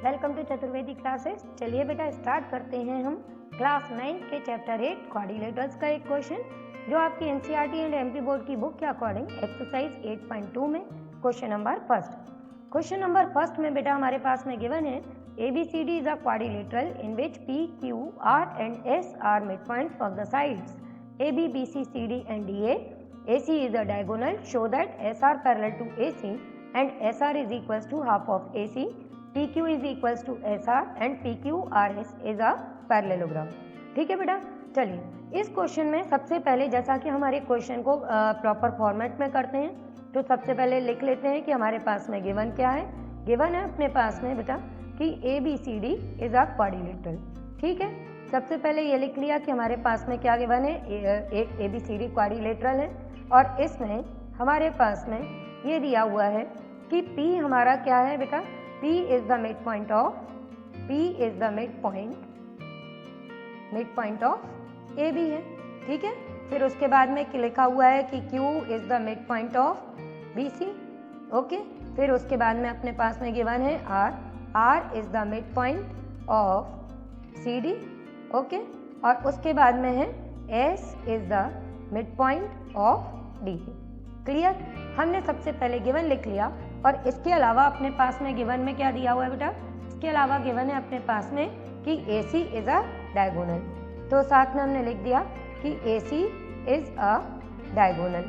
Welcome to Chaturvedi classes. चलिए बेटा start करते हैं हम क्लास 9 के चैप्टर 8 क्वाड्रिलेटरल्स का एक क्वेश्चन जो आपकी एनसीईआरटी एंड एमपी बोर्ड की बुक के अकॉर्डिंग एक्सरसाइज 8.2 में क्वेश्चन नंबर फर्स्ट में बेटा हमारे पास में गिवन है ABCD is a quadrilateral in which P, Q, R and S are midpoints of the sides AB, BC, CD and DA. AC is a diagonal. Show that SR parallel to AC and SR is equals to half of AC. PQ is equals to SR and PQRS is a parallelogram. ठीक है बेटा, चलिए इस question में सबसे पहले जैसा कि हमारे क्वेश्चन को प्रॉपर फॉर्मेट में करते हैं तो सबसे पहले लिख लेते हैं कि हमारे पास में गिवन क्या है। गिवन है अपने पास में बेटा कि ABCD इज अ क्वाड्रिलेटरल। ठीक है, सबसे पहले ये लिख लिया कि हमारे पास में क्या गिवन है, एक ABCD क्वाड्रिलेटरल है और इसमें हमारे पास में ये दिया हुआ है कि P हमारा क्या है बेटा, P is the mid point of AB है। ठीक है, फिर उसके बाद में लिखा हुआ है कि Q is the mid point of BC। Okay, फिर उसके बाद में अपने पास में गिवन है R is the mid point of CD। Okay, और उसके बाद में है S is the mid point of D। Clear, हमने सबसे पहले गिवन लिख लिया और इसके अलावा अपने पास में गिवन में क्या दिया हुआ है बेटा, इसके अलावा गिवन है अपने पास में कि AC इज अ डायगोनल। तो साथ में हमने लिख दिया कि AC is a diagonal.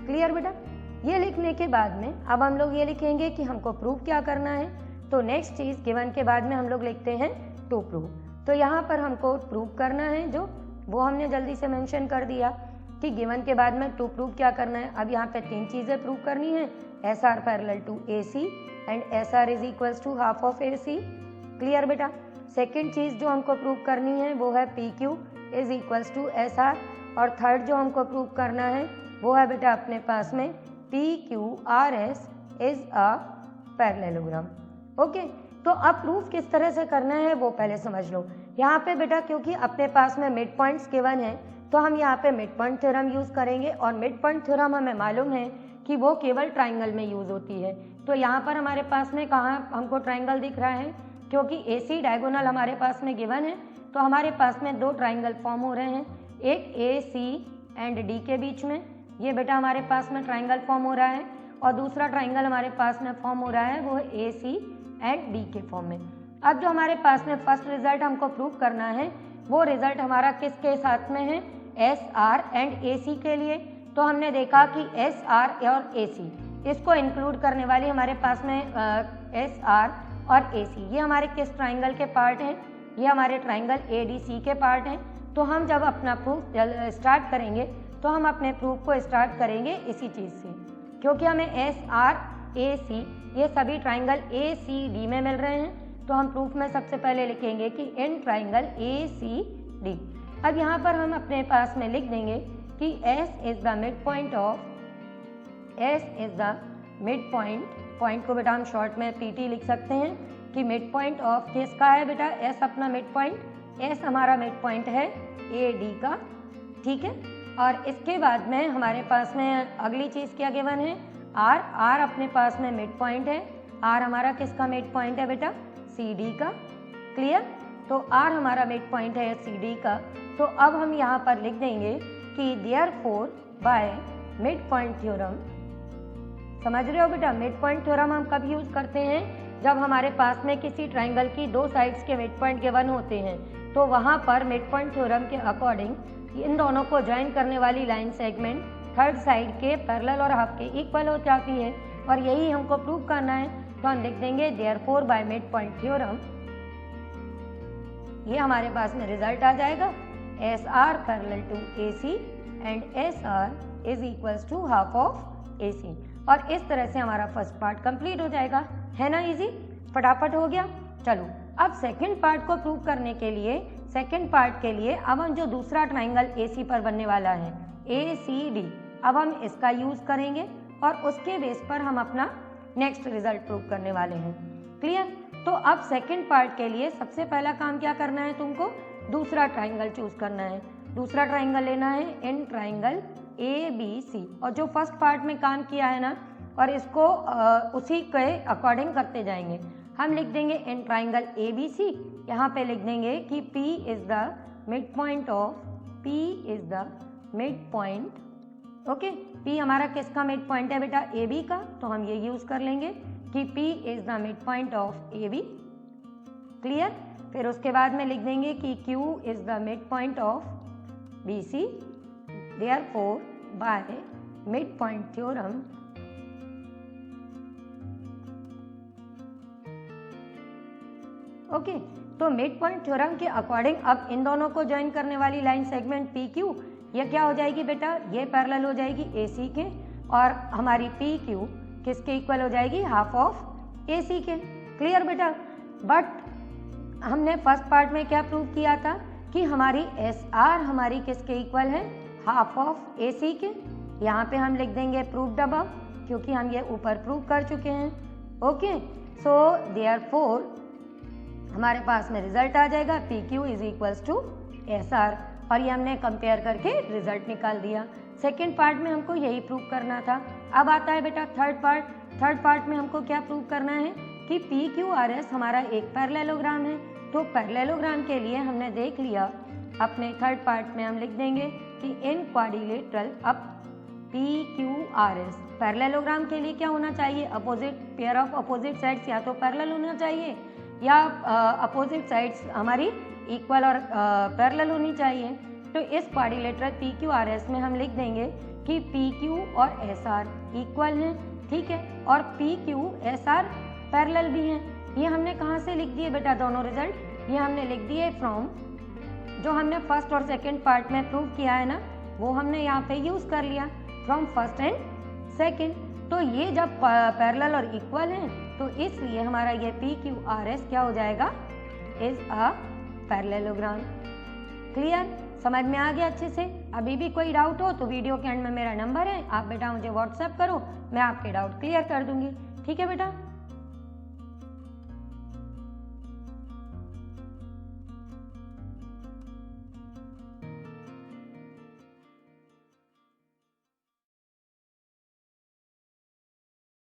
Clear बेटा, ये लिखने के बाद में अब हम लोग ये लिखेंगे कि हमको प्रूव क्या करना है। तो नेक्स्ट चीज गिवन के बाद में हम लोग लिखते हैं टू प्रूव। तो यहाँ पर हमको प्रूव करना है जो वो हमने जल्दी से मेंशन कर दिया कि गिवन के बाद में टू प्रूव क्या करना है। अब यहाँ पे तीन चीजें प्रूव करनी है, SR parallel to AC and SR is equals to half of AC। Clear बेटा, सेकेंड चीज जो हमको प्रूव करनी है वो है PQ is equals to SR और थर्ड जो हमको प्रूव करना है वो है बेटा अपने पास में PQRS is a parallelogram. Okay, तो अब प्रूफ किस तरह से करना है वो पहले समझ लो। यहाँ पे बेटा क्योंकि अपने पास में मिड पॉइंट्स गिवन है तो हम यहाँ पे मिड पॉइंट थ्योरम यूज करेंगे और मिड पॉइंट थ्योरम हमें मालूम है कि वो केवल ट्राइंगल में यूज होती है। तो यहाँ पर हमारे पास में कहाँ हमको ट्राइंगल दिख रहा है, क्योंकि AC डायगोनल हमारे पास में गिवन है तो हमारे पास में दो ट्राइंगल फॉर्म हो रहे हैं, एक AC एंड D के बीच में ये बेटा हमारे पास में ट्राइंगल फॉर्म हो रहा है और दूसरा ट्राइंगल हमारे पास में फॉर्म हो रहा है वो है AC एंड D के फॉर्म में। अब जो हमारे पास में फर्स्ट रिजल्ट हमको प्रूव करना है वो रिजल्ट हमारा किसके साथ में है, SR एंड AC के लिए। तो हमने देखा कि SR और AC इसको इंक्लूड करने वाली हमारे पास में SR और AC ये हमारे किस ट्राइंगल के पार्ट हैं, ये हमारे ट्राइंगल ADC के पार्ट हैं। तो हम जब अपना प्रूफ स्टार्ट करेंगे तो हम अपने प्रूफ को स्टार्ट करेंगे इसी चीज़ से, क्योंकि हमें SR AC ये सभी ट्राइंगल ACD में मिल रहे हैं। तो हम प्रूफ में सबसे पहले लिखेंगे कि इन ट्राइंगल ACD। अब यहाँ पर हम अपने पास में लिख देंगे कि S is the mid point को बेटा हम शॉर्ट में PT लिख सकते हैं कि मिड पॉइंट ऑफ किसका है बेटा, S अपना मिड पॉइंट, S हमारा मिड पॉइंट है AD का। ठीक है, और इसके बाद में हमारे पास में अगली चीज़ क्या गिवन है, R अपने पास में मिड पॉइंट है। R हमारा किसका मिड पॉइंट है बेटा, CD का। क्लियर, तो R हमारा मिड पॉइंट है CD का। तो अब हम यहाँ पर लिख देंगे कि therefore by mid point theorem, समझ रहे हो बेटा, मिड पॉइंट थ्योरम हम कब यूज करते हैं, जब हमारे पास में किसी ट्राइंगल की दो साइड्स के मिड पॉइंट गिवन होते हैं तो वहाँ पर मिड पॉइंट थ्योरम के अकॉर्डिंग इन दोनों को ज्वाइन करने वाली लाइन सेगमेंट थर्ड साइड के पैरेलल और हाफ के इक्वल हो जाती है और यही हमको प्रूव करना है। तो हम लिख देंगे therefore by mid point theorem, ये हमारे पास में रिजल्ट आ जाएगा SR parallel to AC and SR is equals to half of AC। और इस तरह से हमारा फर्स्ट पार्ट कंप्लीट हो जाएगा, है ना, इजी, फटाफट हो गया। चलो अब सेकंड पार्ट को प्रूव करने के लिए, सेकंड पार्ट के लिए अब हम जो दूसरा ट्राइंगल AC पर बनने वाला है ACD, अब हम इसका यूज करेंगे और उसके बेस पर हम अपना नेक्स्ट रिजल्ट प्रूव करने वाले हैं। क्लियर, तो अब सेकंड पार्ट के लिए सबसे पहला काम क्या करना है, तुमको दूसरा ट्राइंगल चूज करना है। दूसरा ट्राइंगल लेना है इन ट्राइंगल ABC। और जो फर्स्ट पार्ट में काम किया है ना और इसको उसी के अकॉर्डिंग करते जाएंगे। हम लिख देंगे इन ट्राइंगल ABC, यहाँ पे लिख देंगे कि P is the mid point of, P is the mid point. Okay, P हमारा किसका मिड पॉइंट है बेटा? AB का, तो हम ये यूज कर लेंगे कि P is the mid point of AB। Clear? फिर उसके बाद में लिख देंगे कि Q is the mid point of BC, therefore by mid point theorem okay, तो मिड पॉइंट थ्योरम के अकॉर्डिंग अब इन दोनों को ज्वाइन करने वाली लाइन सेगमेंट PQ ये क्या हो जाएगी बेटा? ये पैरेलल हो जाएगी AC के, और हमारी PQ किसके इक्वल हो जाएगी? हाफ ऑफ AC के। क्लियर बेटा? बट हमने फर्स्ट पार्ट में क्या प्रूव किया था कि हमारी SR हमारी किसके इक्वल है? हाफ ऑफ AC के। यहाँ पे हम लिख देंगे प्रूव्ड अबव, क्योंकि हम ये ऊपर प्रूव कर चुके हैं। ओके, सो देयरफॉर हमारे पास में रिजल्ट आ जाएगा PQ is equals to SR, और ये हमने कंपेयर करके रिजल्ट निकाल दिया। सेकेंड पार्ट में हमको यही प्रूव करना था। अब आता है बेटा थर्ड पार्ट। थर्ड पार्ट में हमको क्या प्रूव करना है कि PQRS हमारा एक पैरेललोग्राम है। तो पैरेललोग्राम के लिए हमने देख लिया, अपने थर्ड पार्ट में हम लिख देंगे कि इन क्वाड्रिलेटरल अब PQRS पैरेललोग्राम के लिए क्या होना चाहिए? Opposite pair of opposite sides या तो पैरेलल होना चाहिए या अपोजिट साइड्स हमारी इक्वल और पैरेलल होनी चाहिए। तो इस क्वाड्रिलेटरल PQRS में हम लिख देंगे कि PQ और SR इक्वल हैं, ठीक है, और PQ SR पैरेलल भी हैं। ये हमने कहाँ से लिख दिए बेटा दोनों रिजल्ट? ये हमने लिख दिए फ्रॉम, जो हमने फर्स्ट और सेकंड पार्ट में प्रूव किया है ना, वो हमने यहाँ पे यूज कर लिया फ्रॉम फर्स्ट एंड सेकंड। तो ये जब पैरेलल और इक्वल हैं तो इसलिए हमारा ये PQRS क्या हो जाएगा? Is a parallelogram. क्लियर? समझ में आ गया अच्छे से? अभी भी कोई डाउट हो तो वीडियो के एंड में मेरा नंबर है, आप बेटा मुझे व्हाट्सएप करो, मैं आपके डाउट क्लियर कर दूंगी। ठीक है बेटा?